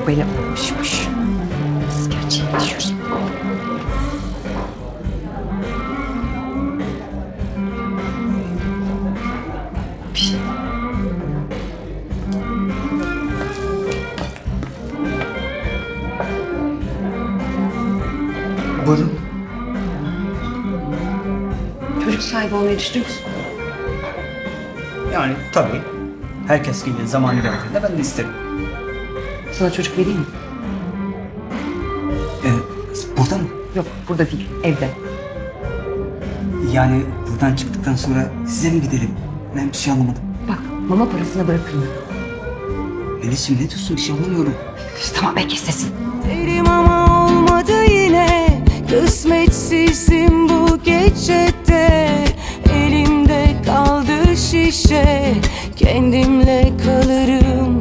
böyle olmuşmuş. Biz gerçeği yaşıyoruz. Bir şey. Buyurun. Çocuk sahibi olmayı düşünüyor musun? Yani tabii. Herkes gibi zamanı geldiğinde ben de isterim. Sana çocuk vereyim mi? Burada mı? Yok, burada değil, evde. Yani buradan çıktıktan sonra size mi gidelim? Ben bir şey anlamadım. Bak, mama parasını bırakırım. Melis'ciğim ne diyorsun? Bir şey anlamıyorum. Tamam, belki istesin. Derim ama olmadı yine. Kısmetsizim bu gecede. Elimde kaldı şişe. Kendimle kalırım